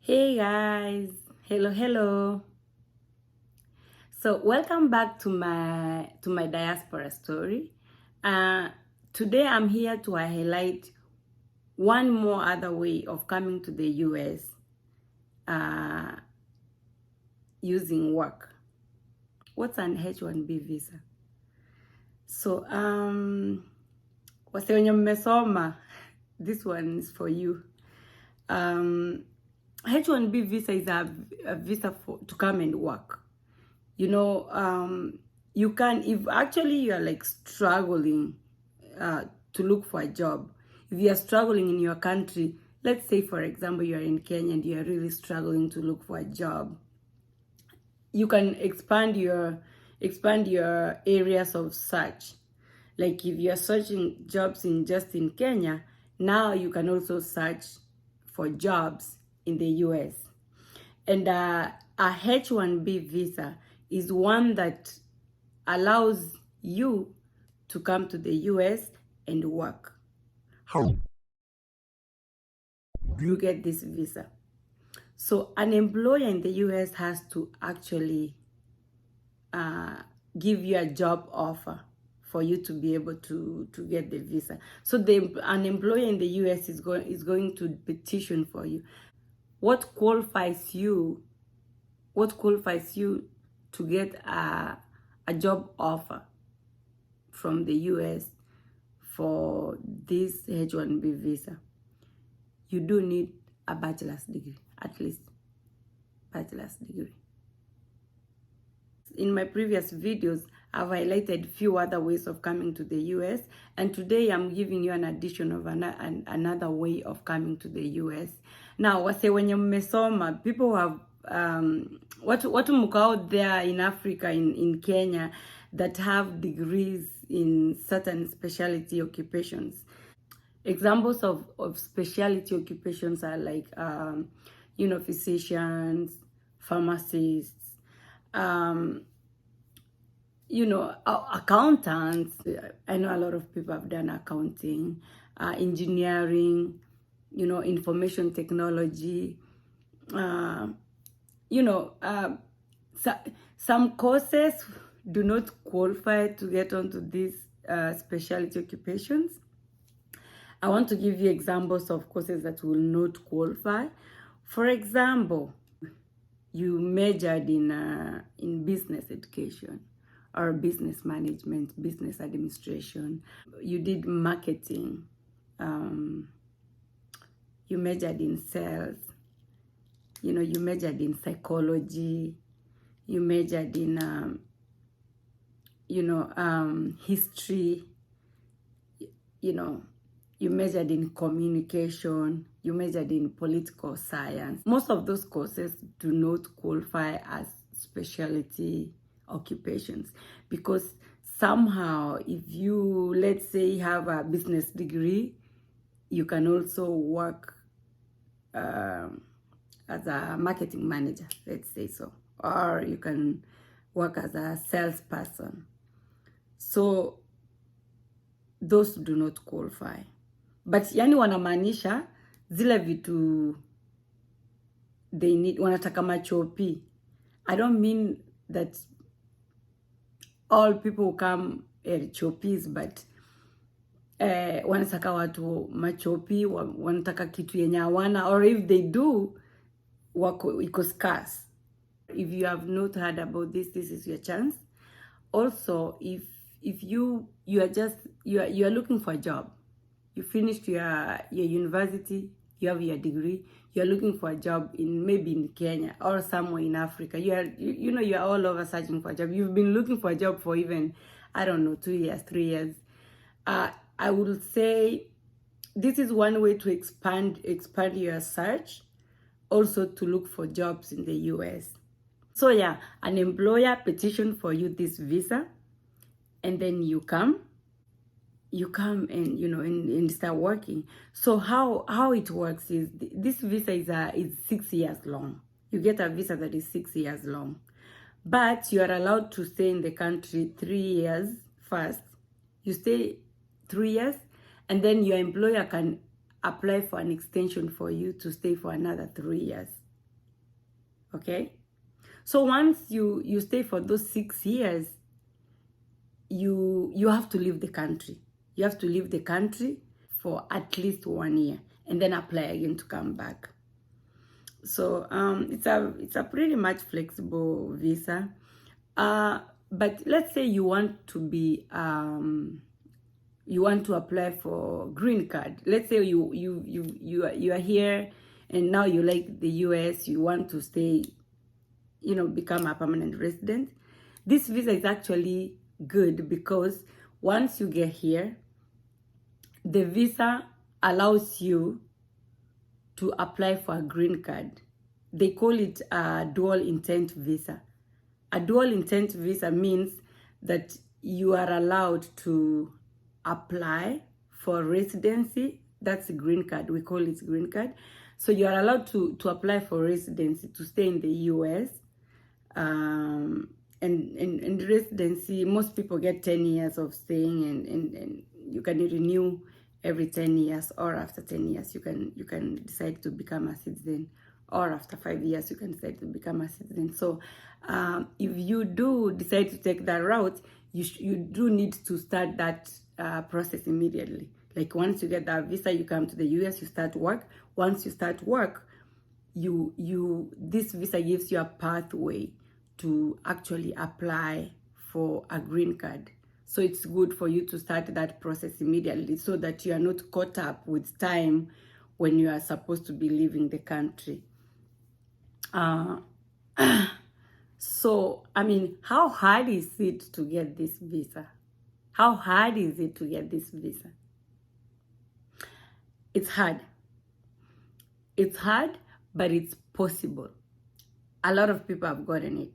Hey guys, hello. So welcome back to my diaspora story. Uh, Today I'm here to highlight one more other way of coming to the US using work. What's an H1B visa? So wase wenye mmesoma, this one is for you. H1B visa is a visa to come and work. You know, you can, if actually you are like struggling to look for a job, if you are struggling in your country, let's say for example you are in Kenya and you are really struggling to look for a job, you can expand your areas of search. Like if you are searching jobs in Kenya, now you can also search for jobs in the US. And a H1B visa is one that allows you to come to the US and work. How do you get this visa? So an employer in the US has to actually give you a job offer for you to be able to get the visa. So an employer in the US is going to petition for you. What qualifies you to get a job offer from the US for this H1B visa? You do need a bachelor's degree, at least bachelor's degree. In my previous videos, I've highlighted few other ways of coming to the US, and today I'm giving you an addition of another way of coming to the US. Now, wase wenye mmesoma, people who have watu mko out there in Africa, in Kenya, that have degrees in certain specialty occupations. Examples of specialty occupations are like, physicians, pharmacists, accountants. I know a lot of people have done accounting, engineering, information technology. Some courses do not qualify to get onto these specialty occupations. I want to give you examples of courses that will not qualify. For example, you majored in business education or business management, business administration. You did marketing. You majored in sales. You majored in psychology. You majored in, history. You majored in communication, you majored in political science. Most of those courses do not qualify as specialty occupations, because somehow if you, let's say, have a business degree, you can also work as a marketing manager, let's say so, or you can work as a salesperson. So those do not qualify. But yani wanamaanisha zile vitu they need, wanataka machopi. I don't mean that all people come chopis, but wanataka watu machopi, wanataka kitu yenye hawana, or if they do, wako iko scarce. If you have not heard about this is your chance. Also, if you are looking for a job, you finished your university, you have your degree, you're looking for a job maybe in Kenya or somewhere in Africa. You're all over searching for a job. You've been looking for a job for even, I don't know, 2 years, 3 years. I would say this is one way to expand your search, also to look for jobs in the US. So yeah, an employer petition for you this visa, and then you come and and start working. So how it works is, this visa is 6 years long. You get a visa that is 6 years long, but you are allowed to stay in the country 3 years first. You stay 3 years, and then your employer can apply for an extension for you to stay for another 3 years. okay? So once you stay for those 6 years, you have to leave the country. You have to leave the country for at least 1 year and then apply again to come back. So it's a pretty much flexible visa. But let's say you want to be you want to apply for green card. Let's say you are here and now you like the US, you want to stay, become a permanent resident. This visa is actually good because once you get here, the visa allows you to apply for a green card. They call it a dual intent visa. A dual intent visa means that you are allowed to apply for residency. That's a green card. We call it green card. So you are allowed to apply for residency to stay in the US. And residency, most people get 10 years of staying, and you can renew every 10 years, or after 10 years you can decide to become a citizen, or after 5 years you can decide to become a citizen. So if you do decide to take that route, you do need to start that process immediately. Like once you get that visa, you come to the US, you start work. Once you start work, this visa gives you a pathway to actually apply for a green card. So it's good for you to start that process immediately so that you are not caught up with time when you are supposed to be leaving the country. So, I mean, how hard is it to get this visa? How hard is it to get this visa? It's hard. It's hard, but it's possible. A lot of people have gotten it.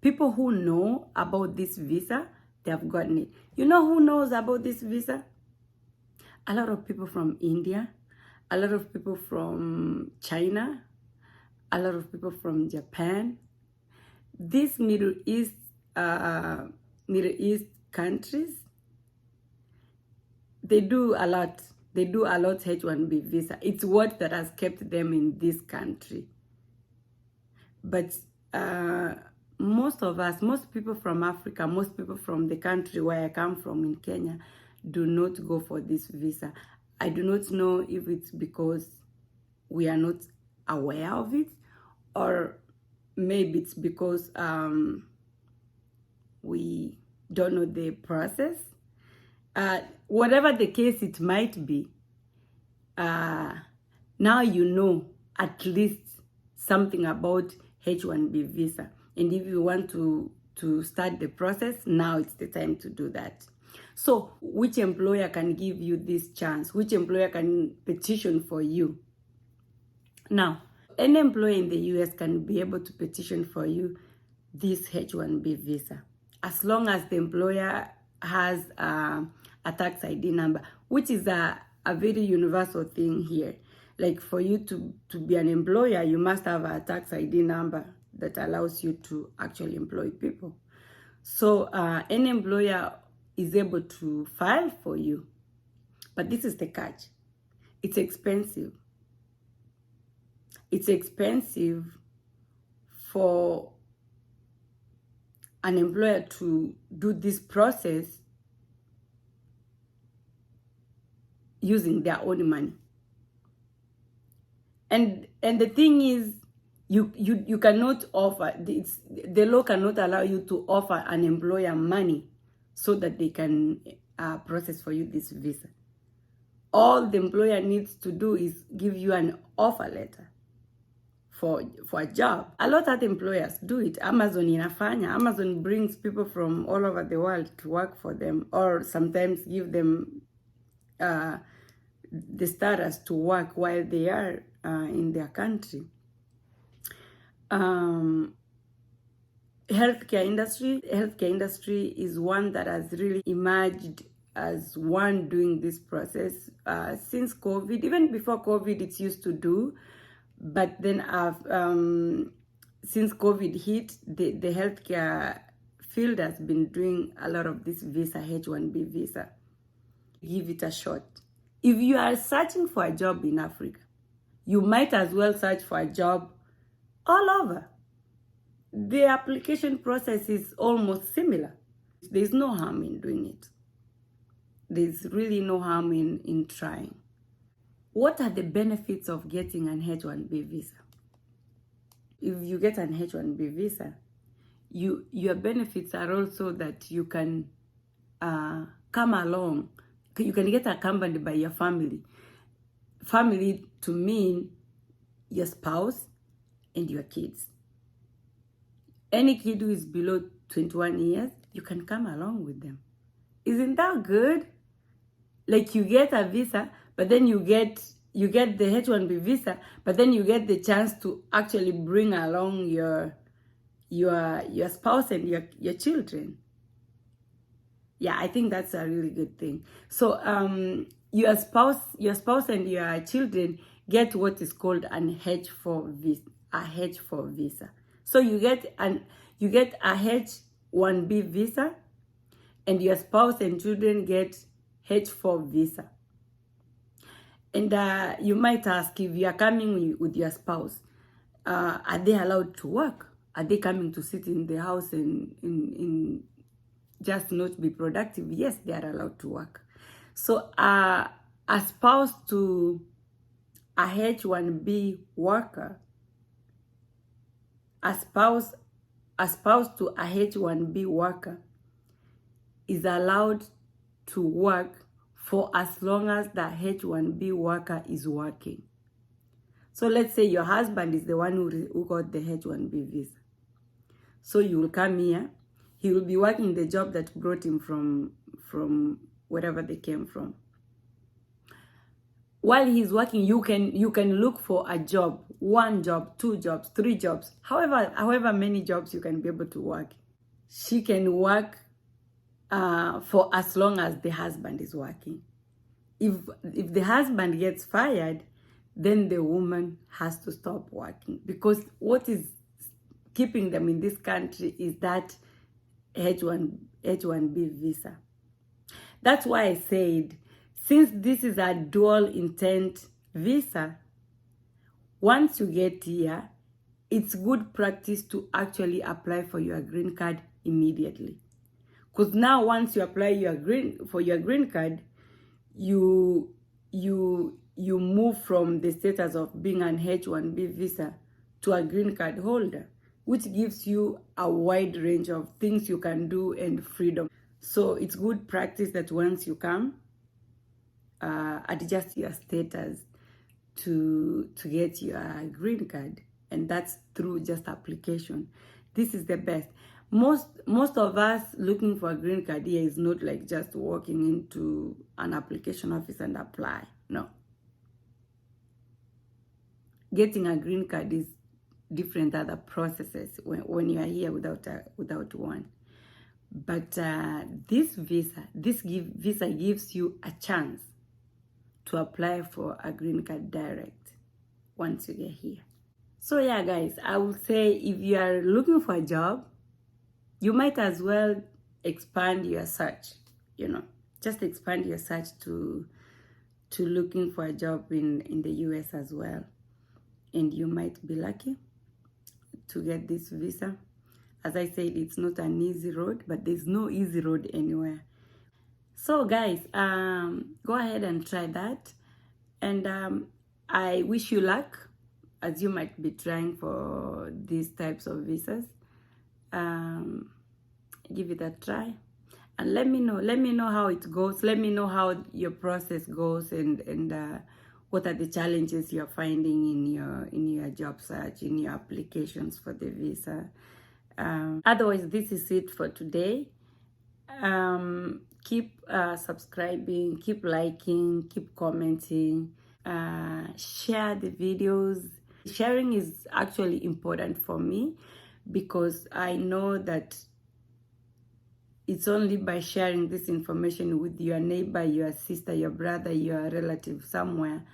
People who know about this visa, they have gotten it. You know who knows about this visa? A lot of people from India, a lot of people from China, a lot of people from Japan. These Middle East countries, they do a lot. They do a lot H1B visa. It's what that has kept them in this country. But most of us, most people from Africa, most people from the country where I come from in Kenya, do not go for this visa. I do not know if it's because we are not aware of it, or maybe it's because we don't know the process. Whatever the case it might be, now you know at least something about H1B visa. And if you want to start the process, now it's the time to do that. So which employer can give you this chance? Which employer can petition for you? Now, any employer in the US can be able to petition for you this H1B visa, as long as the employer has a tax ID number, which is a very universal thing here. Like for you to be an employer, you must have a tax ID number that allows you to actually employ people. So any employer is able to file for you. But this is the catch. It's expensive. It's expensive for an employer to do this process using their own money. And the thing is, you cannot offer, the law cannot allow you to offer an employer money so that they can process for you this visa. All the employer needs to do is give you an offer letter for a job. A lot of employers do it. Amazon inafanya. Amazon brings people from all over the world to work for them, or sometimes give them the status to work while they are in their country. Healthcare industry is one that has really emerged as one doing this process since COVID. Even before COVID, it used to do, but then since COVID hit, the healthcare field has been doing a lot of this visa, H1B visa. Give it a shot. If you are searching for a job in Africa, you might as well search for a job all over. the application process is almost similar. There's no harm in doing it. There's really no harm in trying. What are the benefits of getting an H-1B visa? If you get an H-1B visa, your benefits are also that you can come along. You can get accompanied by your family. Family to mean your spouse and your kids. Any kid who is below 21 years, you can come along with them. Isn't that good? Like you get a visa, but then you get the H-1B visa, but then you get the chance to actually bring along your spouse and your children. Yeah, I think that's a really good thing. So your spouse and your children get what is called an H4 visa, a H4 visa. So you get a H1B visa, and your spouse and children get H4 visa. And you might ask, if you are coming with your spouse, are they allowed to work? Are they coming to sit in the house and just not be productive? Yes, they are allowed to work. So a spouse to a H1B worker, a spouse to a H1B worker is allowed to work for as long as the H1B worker is working. So let's say your husband is the one who got the H1B visa. So you will come here. He will be working the job that brought him from wherever they came from. While he's working, you can look for a job, 1 job, 2 jobs, 3 jobs, however many jobs you can be able to work. She can work for as long as the husband is working. If the husband gets fired, then the woman has to stop working, because what is keeping them in this country is that H1B visa. That's why I said, since this is a dual intent visa, once you get here, it's good practice to actually apply for your green card immediately. Because now once you apply for your green card, you move from the status of being an H1B visa to a green card holder, which gives you a wide range of things you can do and freedom. So it's good practice that once you come, adjust your status to get your green card, and that's through just application. This is the best. Most of us looking for a green card here is not like just walking into an application office and apply. No. Getting a green card is different other processes when you are here without one. But this visa gives you a chance to apply for a green card direct once you get here. So yeah, guys, I would say if you are looking for a job, you might as well expand your search. Just expand your search to looking for a job in the US as well, and you might be lucky to get this visa. As I said, it's not an easy road, but there's no easy road anywhere. So guys, go ahead and try that, and I wish you luck as you might be trying for these types of visas. Give it a try and let me know how it goes. Let me know how your process goes, and what are the challenges you're finding in your job search, in your applications for the visa. Otherwise, this is it for today. Keep subscribing, keep liking, keep commenting, share the videos. Sharing is actually important for me, because I know that it's only by sharing this information with your neighbor, your sister, your brother, your relative somewhere,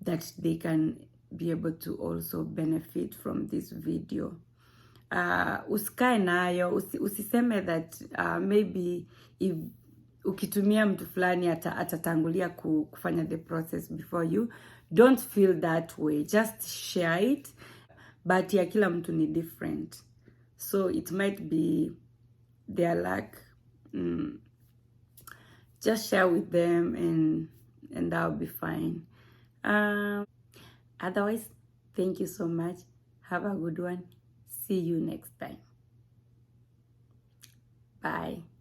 that they can be able to also benefit from this video. Usikae nayo, usiseme that maybe if ukitumia mtu fulani atatangulia kufanya the process before you. Don't feel that way. Just share it. But ya kila mtu ni different. So it might be their luck. Just share with them, and that'll be fine. Otherwise, thank you so much. Have a good one. See you next time. Bye.